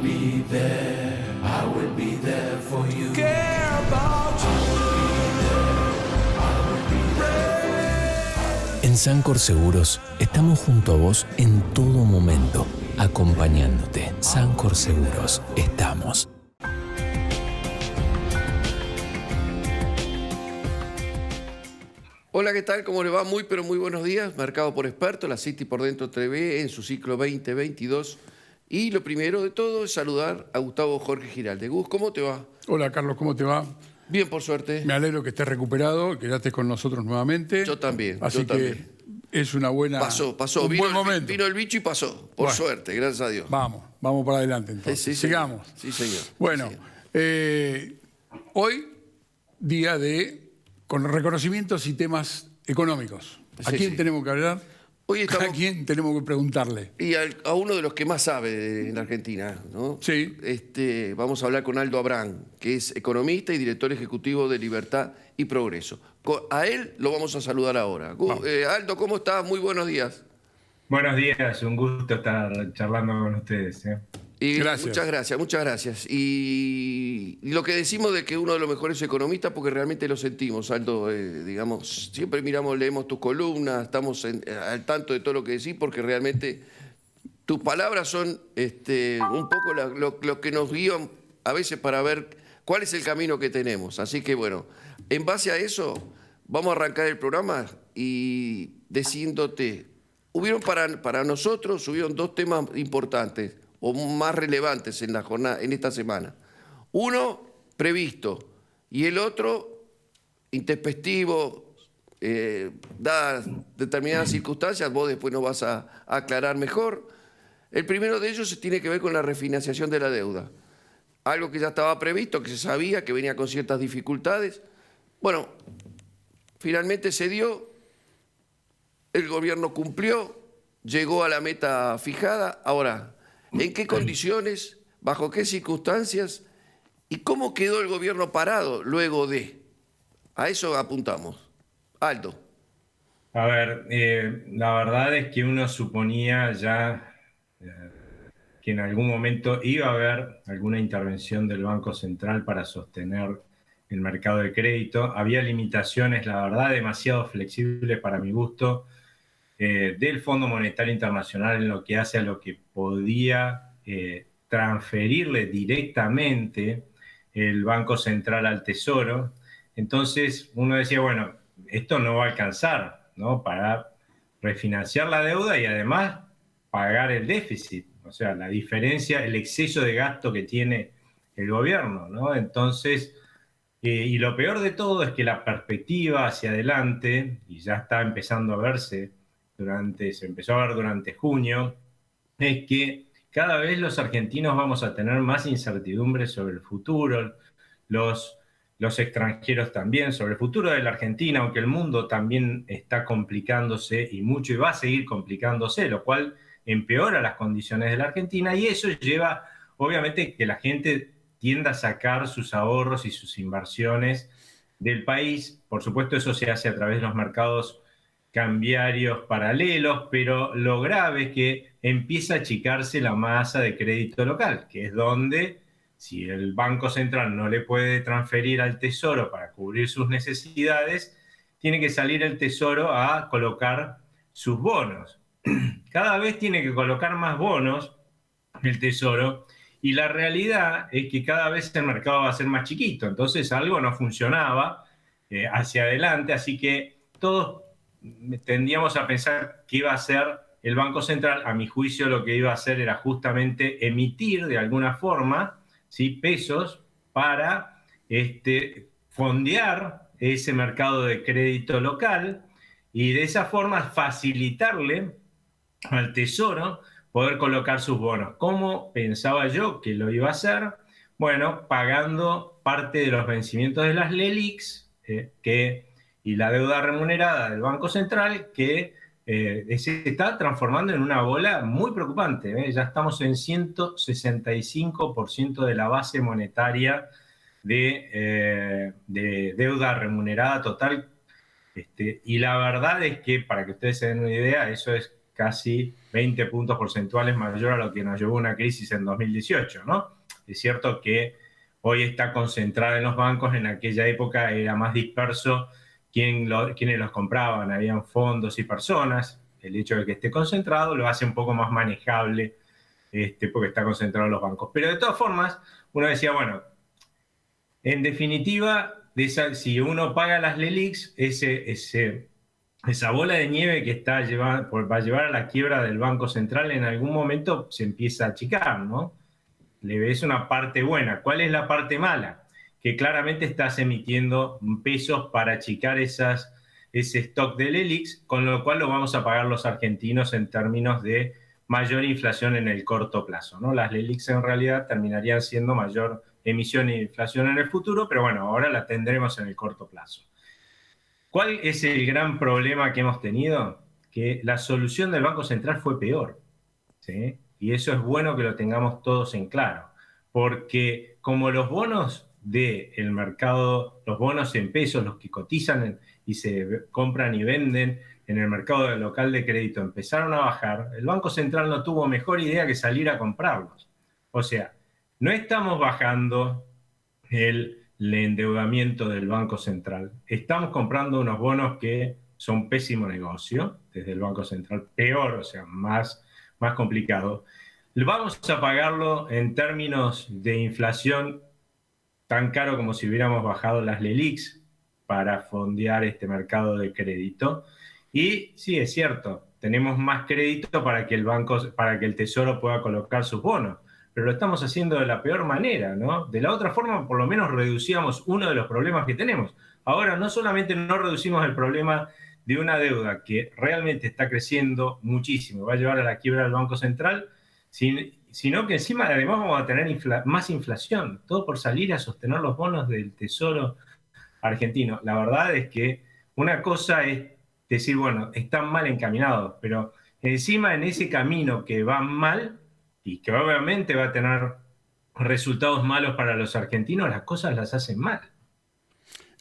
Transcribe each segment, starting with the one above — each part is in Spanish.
be there, I will be there for you. Care about you. En Sancor Seguros estamos junto a vos en todo momento, acompañándote. Sancor Seguros, estamos. Hola, ¿qué tal? ¿Cómo le va? Muy, pero muy buenos días. Mercado por Experto, la City por Dentro TV en su ciclo 2022. Y lo primero de todo es saludar a Gustavo Jorge Giralde. Gus, ¿cómo te va? Hola, Carlos, ¿cómo te va? Bien, por suerte. Me alegro que estés recuperado, que ya estés con nosotros nuevamente. Yo también. Así yo que también. es una buena... Pasó. Un Vino buen momento. Vino el bicho y pasó. Por suerte, gracias a Dios. Vamos para adelante entonces. Sí, sigamos. Sí, señor. Bueno, Sí, señor. hoy, día con reconocimientos y temas económicos. ¿A Sí, quién sí. tenemos que hablar? Hoy estamos... ¿A quién tenemos que preguntarle? Y a uno de los que más sabe en la Argentina, ¿no? Sí. Vamos a hablar con Aldo Abrán, que es economista y director ejecutivo de Libertad y Progreso. A él lo vamos a saludar ahora. Aldo, ¿cómo estás? Muy buenos días. Buenos días, un gusto estar charlando con ustedes. Y Gracias. Muchas gracias. Y lo que decimos de que uno de los mejores economistas, porque realmente lo sentimos, Aldo, digamos, siempre leemos tus columnas, estamos al tanto de todo lo que decís, porque realmente tus palabras son un poco lo que nos guían a veces para ver cuál es el camino que tenemos. Así que bueno, en base a eso, vamos a arrancar el programa y diciéndote, para nosotros, hubieron dos temas importantes o más relevantes en la jornada, en esta semana. Uno, previsto, y el otro, intempestivo, dadas determinadas circunstancias, vos después nos vas a aclarar mejor. El primero de ellos tiene que ver con la refinanciación de la deuda. Algo que ya estaba previsto, que se sabía, que venía con ciertas dificultades. Bueno, finalmente se dio, el gobierno cumplió, llegó a la meta fijada. Ahora, ¿en qué condiciones, bajo qué circunstancias y cómo quedó el gobierno parado luego de? A eso apuntamos. Aldo. A ver, la verdad es que uno suponía ya que en algún momento iba a haber alguna intervención del Banco Central para sostener el mercado de crédito. Había limitaciones, la verdad, demasiado flexibles para mi gusto, del Fondo Monetario Internacional en lo que hace a lo que podía transferirle directamente el Banco Central al Tesoro. Entonces uno decía, bueno, esto no va a alcanzar, ¿no?, para refinanciar la deuda y además pagar el déficit, o sea, la diferencia, el exceso de gasto que tiene el gobierno, ¿no? Entonces, y lo peor de todo es que la perspectiva hacia adelante, y ya está empezando a verse, se empezó a ver durante junio, es que cada vez los argentinos vamos a tener más incertidumbre sobre el futuro, los extranjeros también, sobre el futuro de la Argentina, aunque el mundo también está complicándose y mucho, y va a seguir complicándose, lo cual empeora las condiciones de la Argentina, y eso lleva, obviamente, que la gente tienda a sacar sus ahorros y sus inversiones del país. Por supuesto, eso se hace a través de los mercados cambiarios paralelos, pero lo grave es que empieza a achicarse la masa de crédito local, que es donde, si el Banco Central no le puede transferir al Tesoro para cubrir sus necesidades, tiene que salir el Tesoro a colocar sus bonos. Cada vez tiene que colocar más bonos el Tesoro, y la realidad es que cada vez el mercado va a ser más chiquito, entonces algo no funcionaba hacia adelante, así que todos tendíamos a pensar que iba a hacer el Banco Central. A mi juicio, lo que iba a hacer era justamente emitir de alguna forma, ¿sí?, pesos para fondear ese mercado de crédito local y de esa forma facilitarle al Tesoro poder colocar sus bonos. ¿Cómo pensaba yo que lo iba a hacer? Bueno, pagando parte de los vencimientos de las LELIQs y la deuda remunerada del Banco Central, que se está transformando en una bola muy preocupante. Ya estamos en 165% de la base monetaria de deuda remunerada total. Y la verdad es que, para que ustedes se den una idea, eso es casi 20 puntos porcentuales mayor a lo que nos llevó una crisis en 2018, ¿no? Es cierto que hoy está concentrada en los bancos, en aquella época era más disperso quiénes los compraban, habían fondos y personas. El hecho de que esté concentrado lo hace un poco más manejable porque está concentrado en los bancos. Pero de todas formas, uno decía, bueno, en definitiva, si uno paga las LELIQs, esa bola de nieve que va a llevar a la quiebra del Banco Central en algún momento se empieza a achicar, ¿no? Le ves una parte buena. ¿Cuál es la parte mala? Que claramente estás emitiendo pesos para achicar ese stock de LELIQs, con lo cual lo vamos a pagar los argentinos en términos de mayor inflación en el corto plazo, ¿no? Las LELIQs en realidad terminarían siendo mayor emisión e inflación en el futuro, pero bueno, ahora la tendremos en el corto plazo. ¿Cuál es el gran problema que hemos tenido? Que la solución del Banco Central fue peor, ¿sí? Y eso es bueno que lo tengamos todos en claro, porque como los bonos del mercado, los bonos en pesos, los que cotizan y se compran y venden en el mercado local de crédito, empezaron a bajar, el Banco Central no tuvo mejor idea que salir a comprarlos. O sea, no estamos bajando el endeudamiento del Banco Central. Estamos comprando unos bonos que son pésimo negocio desde el Banco Central, peor, o sea, más complicado. Vamos a pagarlo en términos de inflación tan caro como si hubiéramos bajado las LELIQs para fondear este mercado de crédito. Y sí, es cierto, tenemos más crédito para que el Tesoro pueda colocar sus bonos, pero lo estamos haciendo de la peor manera, ¿no? De la otra forma, por lo menos reducíamos uno de los problemas que tenemos. Ahora, no solamente no reducimos el problema de una deuda que realmente está creciendo muchísimo, va a llevar a la quiebra del Banco Central, sino que encima además vamos a tener más inflación, todo por salir a sostener los bonos del Tesoro argentino. La verdad es que una cosa es decir, bueno, están mal encaminados, pero encima en ese camino que va mal, y que obviamente va a tener resultados malos para los argentinos, las cosas las hacen mal.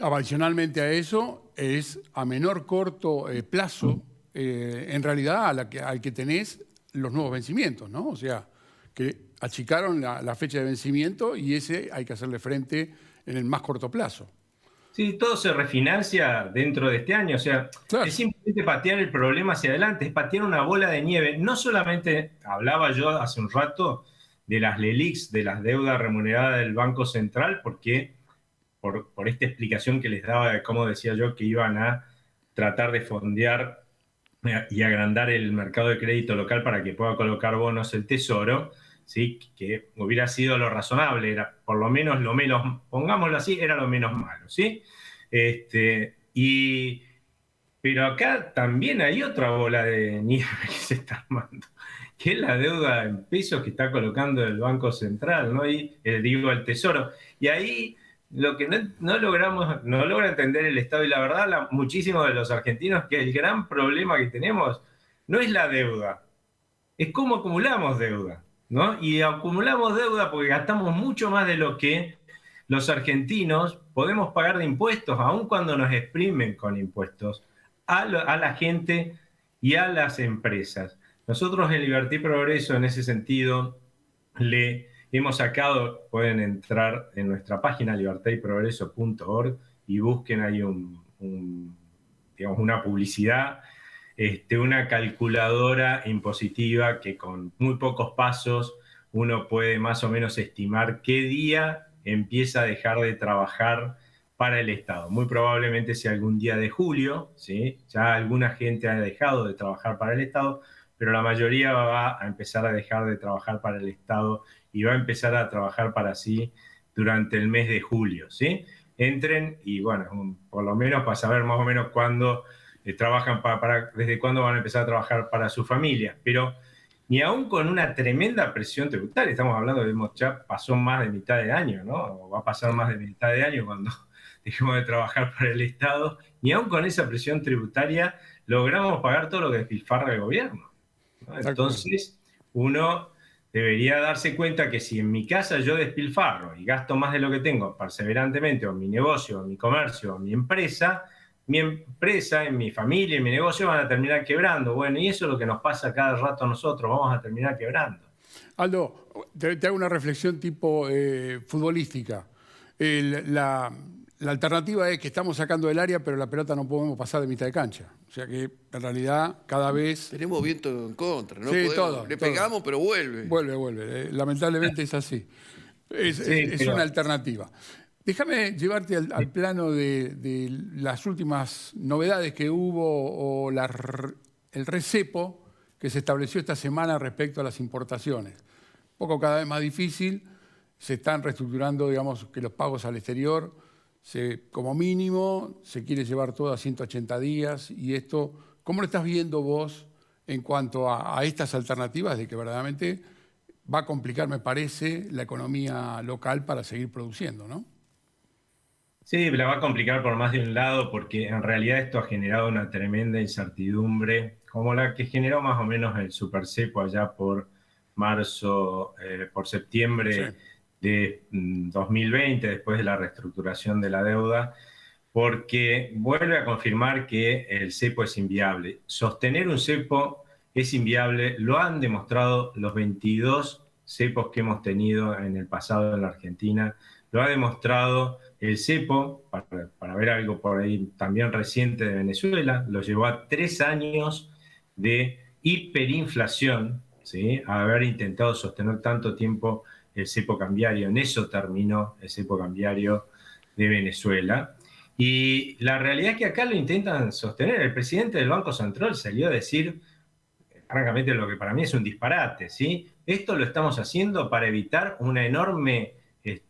Adicionalmente a eso, es a menor corto plazo, en realidad al que tenés los nuevos vencimientos, ¿no? O sea, que achicaron la fecha de vencimiento y ese hay que hacerle frente en el más corto plazo. Sí, todo se refinancia dentro de este año, o sea, claro. Es simplemente patear el problema hacia adelante, es patear una bola de nieve. No solamente, hablaba yo hace un rato de las LELIQs, de las deudas remuneradas del Banco Central, porque por esta explicación que les daba de cómo decía yo que iban a tratar de fondear y agrandar el mercado de crédito local para que pueda colocar bonos el Tesoro, ¿sí? Que hubiera sido lo razonable, era por lo menos pongámoslo así, era lo menos malo, ¿sí? Pero acá también hay otra bola de nieve que se está armando, que es la deuda en pesos que está colocando el Banco Central, ¿no? Y el Tesoro. Y ahí lo que no logra entender el Estado, y la verdad, muchísimos de los argentinos, que el gran problema que tenemos no es la deuda, es cómo acumulamos deuda, ¿no? Y acumulamos deuda porque gastamos mucho más de lo que los argentinos podemos pagar de impuestos, aun cuando nos exprimen con impuestos a la gente y a las empresas. Nosotros en Libertad y Progreso, en ese sentido, le hemos sacado, pueden entrar en nuestra página libertadyprogreso.org y busquen ahí una publicidad, una calculadora impositiva que con muy pocos pasos uno puede más o menos estimar qué día empieza a dejar de trabajar para el Estado. Muy probablemente sea algún día de julio, ¿sí? Ya alguna gente ha dejado de trabajar para el Estado, pero la mayoría va a empezar a dejar de trabajar para el Estado y va a empezar a trabajar para sí durante el mes de julio, ¿sí? Entren y, bueno, por lo menos para saber más o menos cuándo trabajan, desde cuándo van a empezar a trabajar para su familia. Pero ni aún con una tremenda presión tributaria, estamos hablando de ya pasó más de mitad de año, ¿no? O va a pasar más de mitad de año cuando dejemos de trabajar para el Estado, ni aún con esa presión tributaria logramos pagar todo lo que despilfarra el gobierno, ¿no? Entonces, uno debería darse cuenta que si en mi casa yo despilfarro y gasto más de lo que tengo perseverantemente, o en mi negocio, o en mi comercio, o en mi empresa, mi empresa, en mi familia, en mi negocio van a terminar quebrando. Bueno, y eso es lo que nos pasa cada rato a nosotros, vamos a terminar quebrando. Aldo, te hago una reflexión tipo futbolística. La alternativa es que estamos sacando del área, pero la pelota no podemos pasar de mitad de cancha. O sea que, en realidad, cada vez... Tenemos viento en contra, ¿no? Sí, Podemos, todo. le pegamos, pero vuelve. Vuelve. Lamentablemente es así. Es pero- una alternativa. Déjame llevarte al plano de las últimas novedades que hubo o el recepo que se estableció esta semana respecto a las importaciones. Un poco cada vez más difícil, se están reestructurando, digamos, que los pagos al exterior, como mínimo, se quiere llevar todo a 180 días y esto, ¿cómo lo estás viendo vos en cuanto a estas alternativas de que verdaderamente va a complicar, me parece, la economía local para seguir produciendo, ¿no? Sí, la va a complicar por más de un lado porque en realidad esto ha generado una tremenda incertidumbre, como la que generó más o menos el supercepo allá por marzo, por septiembre Sí. de 2020, después de la reestructuración de la deuda, porque vuelve a confirmar que el cepo es inviable. Sostener un cepo es inviable, lo han demostrado los 22 cepos que hemos tenido en el pasado en la Argentina, lo ha demostrado el cepo, para ver algo por ahí también reciente de Venezuela, lo llevó a 3 años de hiperinflación, ¿sí? A haber intentado sostener tanto tiempo el cepo cambiario. En eso terminó el cepo cambiario de Venezuela. Y la realidad es que acá lo intentan sostener. El presidente del Banco Central salió a decir, francamente, lo que para mí es un disparate, ¿sí? Esto lo estamos haciendo para evitar una enorme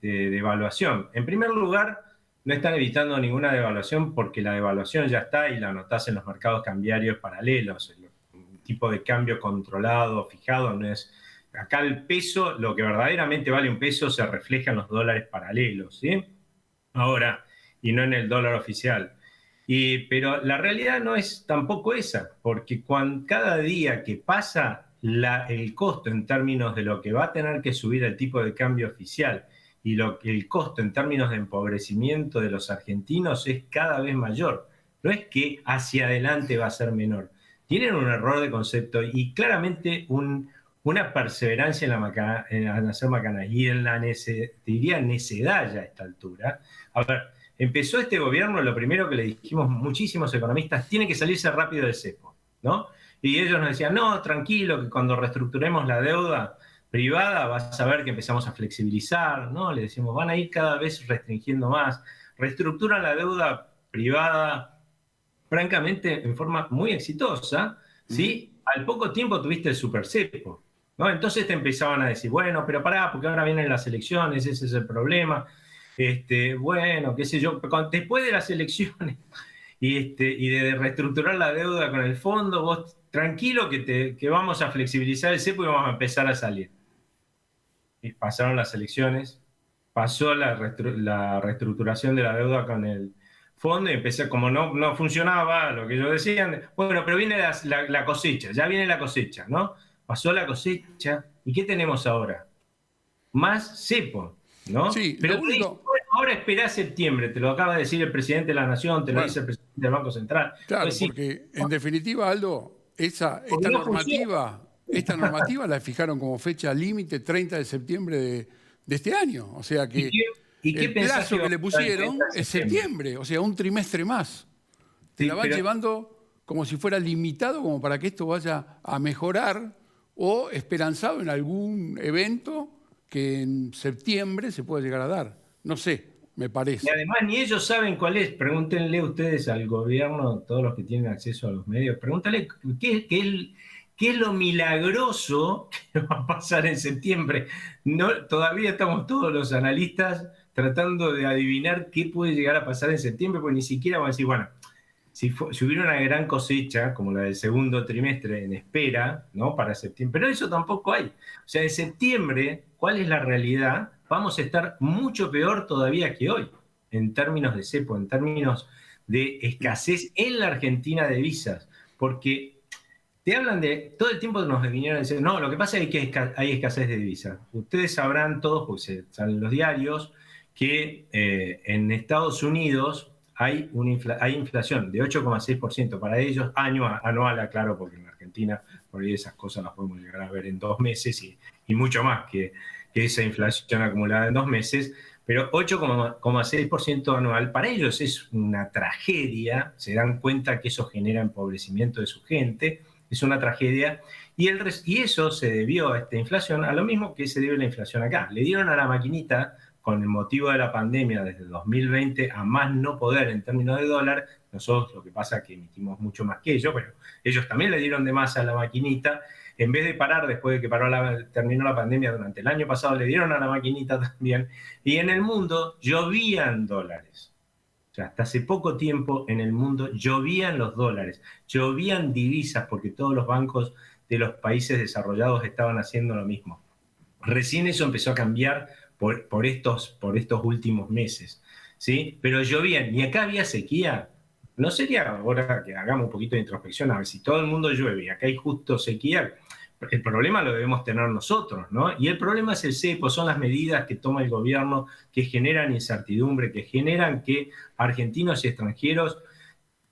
devaluación. En primer lugar, no están evitando ninguna devaluación porque la devaluación ya está y la notás en los mercados cambiarios paralelos. Un tipo de cambio controlado, fijado, no es... Acá el peso, lo que verdaderamente vale un peso, se refleja en los dólares paralelos, ¿sí? Ahora, y no en el dólar oficial. Pero la realidad no es tampoco esa, porque cada día que pasa, el costo en términos de lo que va a tener que subir el tipo de cambio oficial y el costo en términos de empobrecimiento de los argentinos es cada vez mayor. No es que hacia adelante va a ser menor. Tienen un error de concepto y claramente una perseverancia en hacer macanas y en la diría necedad ya a esta altura. A ver, empezó este gobierno, lo primero que le dijimos muchísimos economistas, tiene que salirse rápido del cepo, ¿no? Y ellos nos decían, no, tranquilo, que cuando reestructuremos la deuda privada vas a ver que empezamos a flexibilizar, ¿no? Le decimos, van a ir cada vez restringiendo más. Reestructuran la deuda privada, francamente, en forma muy exitosa, ¿sí? Al poco tiempo tuviste el supercepo, ¿no? Entonces te empezaban a decir, bueno, pero pará, porque ahora vienen las elecciones, ese es el problema. Bueno, qué sé yo, después de las elecciones y de reestructurar la deuda con el fondo, vos tranquilo que vamos a flexibilizar el cepo y vamos a empezar a salir. Y pasaron las elecciones, pasó la reestructuración de la deuda con el fondo y empecé, como no funcionaba lo que ellos decían, bueno, pero viene la cosecha, ya viene la cosecha, ¿no? Pasó la cosecha, ¿y qué tenemos ahora? Más cepo, ¿no? Sí, pero lo único... ahora esperá septiembre, te lo acaba de decir el presidente de la Nación, te lo dice el presidente del Banco Central. Claro, Pues sí, porque en definitiva, Aldo, esta normativa la fijaron como fecha límite 30 de septiembre de este año. O sea que ¿Y qué el pensás plazo va que le a pasar el pusieron 30 de es septiembre, o sea, un trimestre más. Te Sí, la van pero- llevando como si fuera limitado, como para que esto vaya a mejorar o esperanzado en algún evento que en septiembre se pueda llegar a dar. No sé, me parece. Y además ni ellos saben cuál es. Pregúntenle ustedes al gobierno, todos los que tienen acceso a los medios, pregúntale qué es lo milagroso que va a pasar en septiembre. Todavía estamos todos los analistas tratando de adivinar qué puede llegar a pasar en septiembre, porque ni siquiera van a decir, bueno, si hubiera una gran cosecha, como la del segundo trimestre en espera, ¿no? Para septiembre, pero eso tampoco hay. O sea, en septiembre, ¿cuál es la realidad? Vamos a estar mucho peor todavía que hoy, en términos de cepo, en términos de escasez en la Argentina de divisas, porque te hablan de, todo el tiempo nos vinieron a decir, no, lo que pasa es que hay escasez de divisas. Ustedes sabrán todos, porque salen los diarios, que en Estados Unidos hay inflación de 8,6% para ellos, anual, aclaro, porque en Argentina por ahí esas cosas las podemos llegar a ver en 2 meses y mucho más que esa inflación acumulada en 2 meses, pero 8,6% anual para ellos es una tragedia, se dan cuenta que eso genera empobrecimiento de su gente, es una tragedia, y eso se debió a esta inflación, a lo mismo que se debe la inflación acá. Le dieron a la maquinita, con el motivo de la pandemia desde 2020, a más no poder en términos de dólar. Nosotros lo que pasa es que emitimos mucho más que ellos, pero ellos también le dieron de más a la maquinita. En vez de parar después de que terminó la pandemia durante el año pasado, le dieron a la maquinita también. Y en el mundo llovían dólares. O sea, hasta hace poco tiempo en el mundo llovían los dólares, llovían divisas, porque todos los bancos de los países desarrollados estaban haciendo lo mismo. Recién eso empezó a cambiar por estos últimos meses, ¿sí? Pero llovían, y acá había sequía. ¿No sería ahora que hagamos un poquito de introspección a ver si todo el mundo llueve y acá hay justo sequía? El problema lo debemos tener nosotros, ¿no? Y el problema es el cepo, son las medidas que toma el gobierno que generan incertidumbre, que generan que argentinos y extranjeros,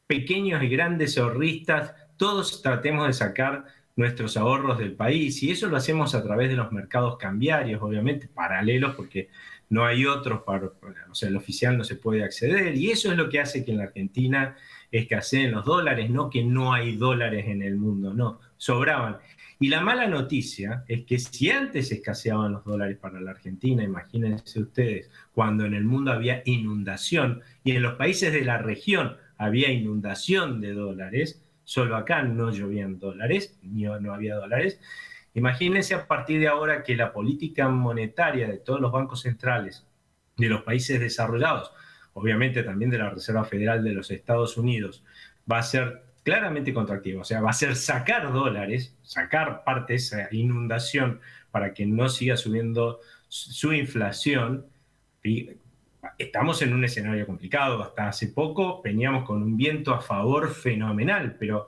pequeños y grandes ahorristas, todos tratemos de sacar nuestros ahorros del país, y eso lo hacemos a través de los mercados cambiarios, obviamente, paralelos, porque no hay otros, o sea, el oficial no se puede acceder, y eso es lo que hace que en la Argentina escaseen los dólares, no que no hay dólares en el mundo, no, sobraban. Y la mala noticia es que si antes escaseaban los dólares para la Argentina, imagínense ustedes, cuando en el mundo había inundación, y en los países de la región había inundación de dólares, solo acá no llovían dólares, no había dólares. Imagínense a partir de ahora que la política monetaria de todos los bancos centrales de los países desarrollados, obviamente también de la Reserva Federal de los Estados Unidos, va a ser claramente contractiva. O sea, va a ser sacar dólares, sacar parte de esa inundación para que no siga subiendo su inflación. Y estamos en un escenario complicado. Hasta hace poco veníamos con un viento a favor fenomenal, pero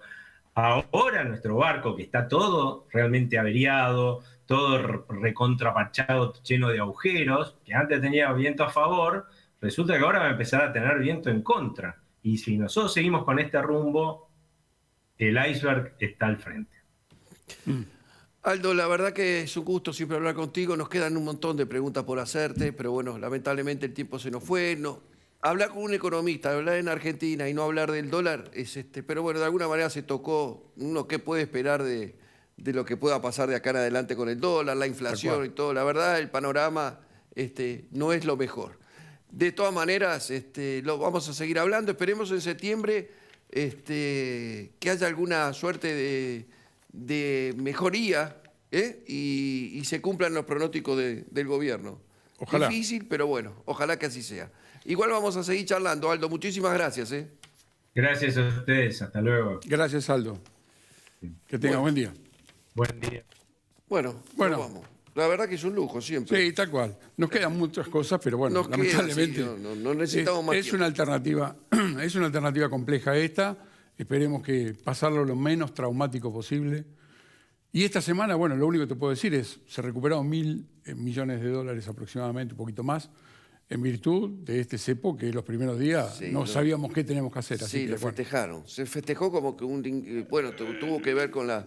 ahora nuestro barco, que está todo realmente averiado, todo recontraparchado, lleno de agujeros, que antes tenía viento a favor, resulta que ahora va a empezar a tener viento en contra. Y si nosotros seguimos con este rumbo, el iceberg está al frente. Aldo, la verdad que es un gusto siempre hablar contigo. Nos quedan un montón de preguntas por hacerte, pero bueno, lamentablemente el tiempo se nos fue. No, hablar con un economista, hablar en Argentina y no hablar del dólar, pero bueno, de alguna manera se tocó uno qué puede esperar de lo que pueda pasar de acá en adelante con el dólar, la inflación y todo. La verdad, el panorama no es lo mejor. De todas maneras, lo vamos a seguir hablando. Esperemos en septiembre que haya alguna suerte de mejoría y se cumplan los pronósticos del gobierno. Ojalá. Difícil, pero bueno, ojalá que así sea. Igual vamos a seguir charlando, Aldo. Muchísimas gracias. Gracias a ustedes. Hasta luego. Gracias, Aldo. Que tenga buen día. Buen día. Bueno, nos vamos. La verdad que es un lujo siempre. Sí, tal cual. Nos quedan muchas cosas, pero bueno, lamentablemente no necesitamos más es tiempo. Es una alternativa compleja esta. Esperemos que pasarlo lo menos traumático posible. Y esta semana, bueno, lo único que te puedo decir es, se recuperaron 1.000 millones de dólares aproximadamente, un poquito más, en virtud de este cepo que los primeros días no sabíamos qué tenemos que hacer. Así Sí, que, lo festejaron. Se festejó como que tuvo que ver con las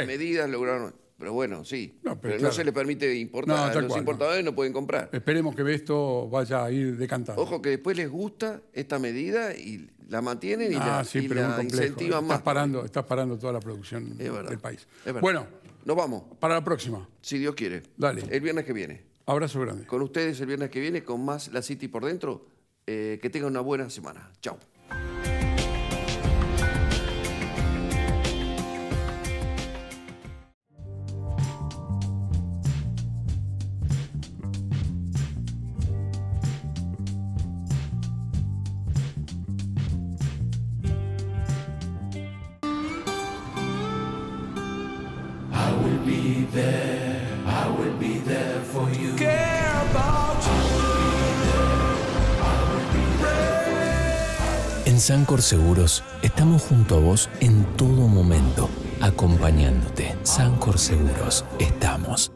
medidas, lograron. Pero bueno, sí. Pero no se le permite importar. Los importadores no pueden comprar. Esperemos que esto vaya a ir decantando. Ojo que después les gusta esta medida y la mantienen y la incentivan más. Estás parando toda la producción del país. Bueno, nos vamos. Para la próxima. Si Dios quiere. Dale. El viernes que viene. Abrazo grande. Con ustedes el viernes que viene con más La City por dentro. Que tengan una buena semana. Chao. I will be there for you. Care about you. En Sancor Seguros estamos junto a vos en todo momento, acompañándote. Sancor Seguros, estamos.